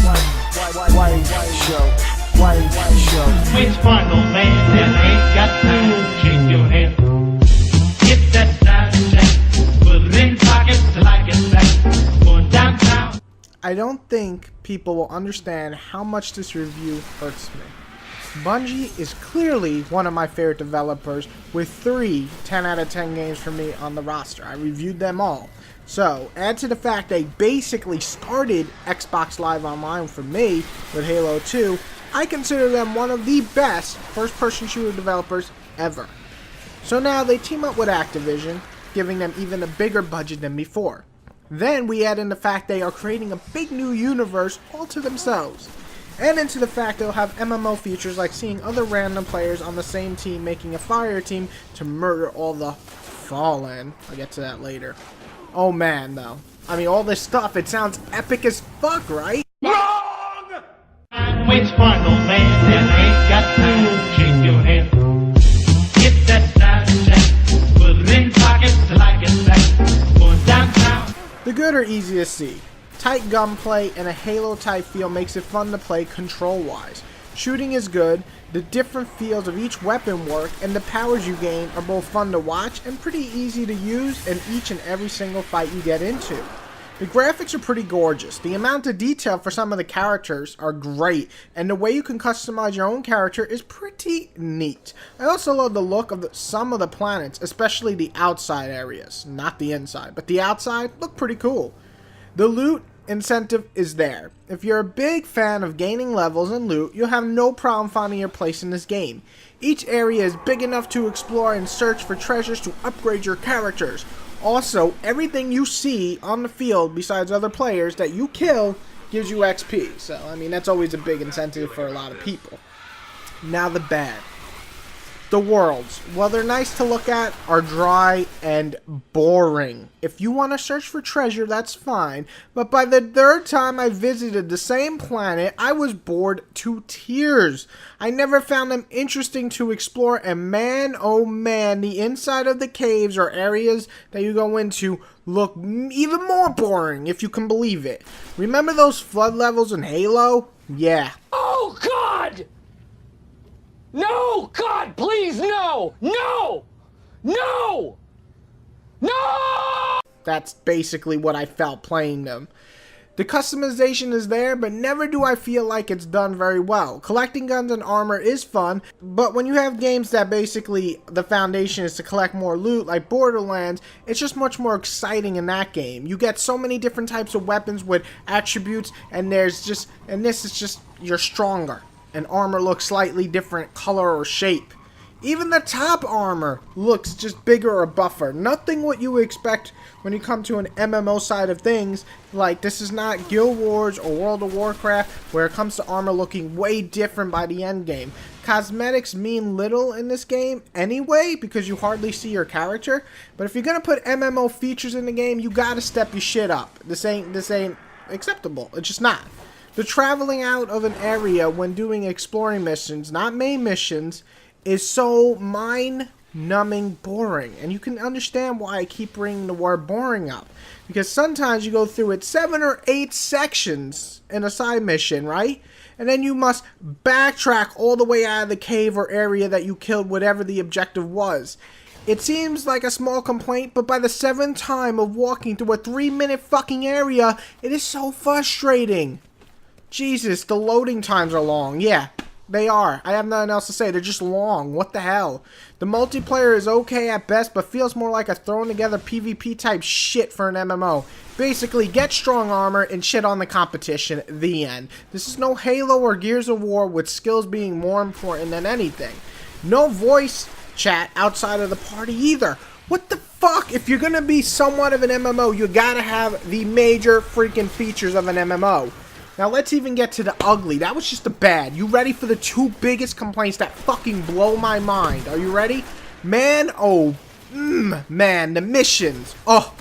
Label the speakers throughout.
Speaker 1: White show.
Speaker 2: Which one, old man, that ain't got time to shake your head? Get that side check, put it in pockets like it's back, going downtown.
Speaker 1: I don't think people will understand how much this review hurts me. Bungie is clearly one of my favorite developers with 3 10 out of 10 games for me on the roster. I reviewed them all. So, add to the fact they basically started Xbox Live Online for me with Halo 2, I consider them one of the best first-person shooter developers ever. So now they team up with Activision, giving them even a bigger budget than before. Then we add in the fact they are creating a big new universe all to themselves. And into the fact they'll have MMO features like seeing other random players on the same team making a fire team to murder all the Fallen. I'll get to that later. Oh man, though. I mean, all this stuff, it sounds epic as fuck, right?
Speaker 2: Wrong! Which one, old man, that ain't got time to shake your head? Get that side check, put it in pockets like it's back, going downtown.
Speaker 1: The good are easy to see. Tight gunplay and a Halo-type feel makes it fun to play control-wise. Shooting is good, the different feels of each weapon work, and the powers you gain are both fun to watch and pretty easy to use in each and every single fight you get into. The graphics are pretty gorgeous, the amount of detail for some of the characters are great, and the way you can customize your own character is pretty neat. I also love the look of some of the planets, especially the outside areas. Not the inside, but the outside look pretty cool. The loot incentive is there. If you're a big fan of gaining levels and loot, you'll have no problem finding your place in this game. Each area is big enough to explore and search for treasures to upgrade your characters. Also, everything you see on the field besides other players that you kill gives you XP. So, I mean, that's always a big incentive for a lot of people. Now the bad. The worlds, while they're nice to look at, are dry and boring. If you want to search for treasure, that's fine, but by the 3rd time I visited the same planet, I was bored to tears. I never found them interesting to explore, and man, oh man, the inside of the caves or areas that you go into look even more boring, if you can believe it. Remember those flood levels in Halo? Yeah.
Speaker 3: Oh, God! No! God, please, no! No! No! No!
Speaker 1: That's basically what I felt playing them. The customization is there, but never do I feel like it's done very well. Collecting guns and armor is fun, but when you have games that basically the foundation is to collect more loot, like Borderlands, it's just much more exciting in that game. You get so many different types of weapons with attributes, and this is just, you're stronger. And armor looks slightly different color or shape. Even the top armor looks just bigger or buffer. Nothing what you would expect when you come to an MMO side of things. Like, this is not Guild Wars or World of Warcraft, where it comes to armor looking way different by the end game. Cosmetics mean little in this game anyway, because you hardly see your character. But if you're gonna put MMO features in the game, you gotta step your shit up. This ain't acceptable. It's just not. The traveling out of an area when doing exploring missions, not main missions, is so mind-numbing boring. And you can understand why I keep bringing the word boring up. Because sometimes you go through it 7 or 8 sections in a side mission, right? And then you must backtrack all the way out of the cave or area that you killed, whatever the objective was. It seems like a small complaint, but by the 7th time of walking through a 3-minute fucking area, it is so frustrating. Jesus, the loading times are long. Yeah, they are. I have nothing else to say. They're just long. What the hell? The multiplayer is okay at best, but feels more like a thrown together PvP type shit for an MMO. Basically, get strong armor and shit on the competition. The end. This is no Halo or Gears of War with skills being more important than anything. No voice chat outside of the party either. What the fuck? If you're gonna be somewhat of an MMO, you gotta have the major freaking features of an MMO. Now let's even get to the ugly. That was just the bad. You ready for the 2 biggest complaints that fucking blow my mind? Are you ready? Man, man, the missions. Oh,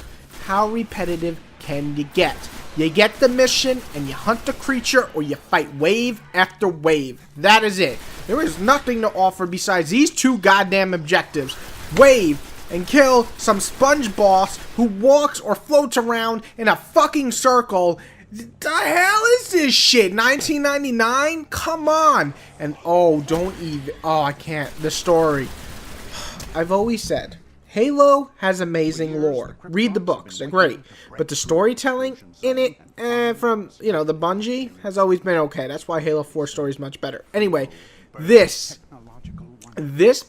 Speaker 1: how repetitive can you get? You get the mission and you hunt the creature or you fight wave after wave. That is it. There is nothing to offer besides these 2 goddamn objectives. Wave and kill some sponge boss who walks or floats around in a fucking circle The hell is this shit? 1999? Come on. And oh, don't even. Oh, I can't. The story. I've always said, Halo has amazing lore. Read the books, they're great. But the storytelling in it, from, you know, the Bungie, has always been okay. That's why Halo 4 story is much better. Anyway, this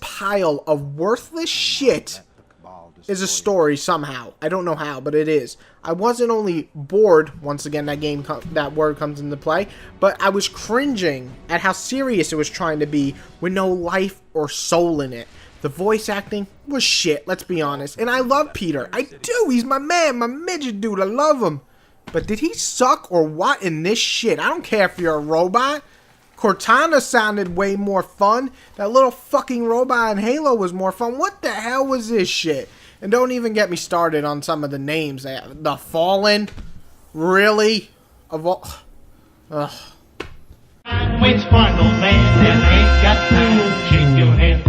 Speaker 1: pile of worthless shit is a story somehow. I don't know how, but it is. I wasn't only bored, once again that word comes into play, but I was cringing at how serious it was trying to be with no life or soul in it. The voice acting was shit, let's be honest. And I love Peter. I do. He's my man, my midget dude. I love him. But did he suck or what in this shit? I don't care if you're a robot. Cortana sounded way more fun. That little fucking robot in Halo was more fun. What the hell was this shit? And don't even get me started on some of the names. The Fallen? Really? Of all... Ugh.
Speaker 2: Waits final man and ain't got time to shake your head.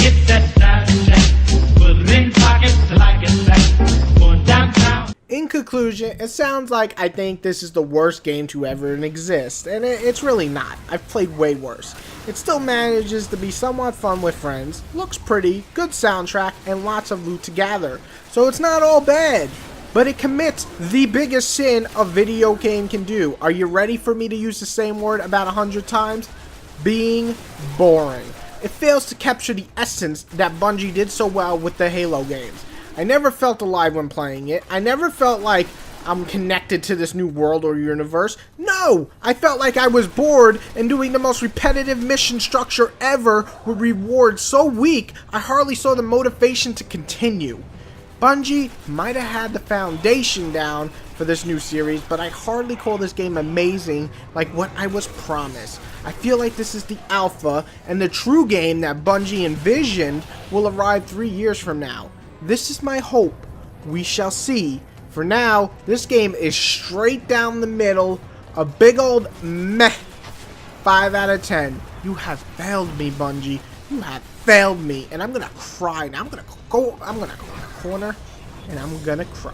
Speaker 2: Get that Snapchat, put it in pockets like it's that. Going downtown.
Speaker 1: In conclusion, it sounds like I think this is the worst game to ever exist, and it's really not. I've played way worse. It still manages to be somewhat fun with friends, looks pretty, good soundtrack, and lots of loot to gather, so it's not all bad. But it commits the biggest sin a video game can do. Are you ready for me to use the same word about 100 times? Being boring. It fails to capture the essence that Bungie did so well with the Halo games. I never felt alive when playing it. I never felt like I'm connected to this new world or universe. No! I felt like I was bored and doing the most repetitive mission structure ever with rewards so weak I hardly saw the motivation to continue. Bungie might have had the foundation down for this new series, but I hardly call this game amazing like what I was promised. I feel like this is the alpha, and the true game that Bungie envisioned will arrive 3 years from now. This is my hope. We shall see. For now, this game is straight down the middle. A big old meh. 5 out of 10. You have failed me, Bungie. You have failed me. And I'm gonna cry. Now I'm gonna go in the corner and I'm gonna cry.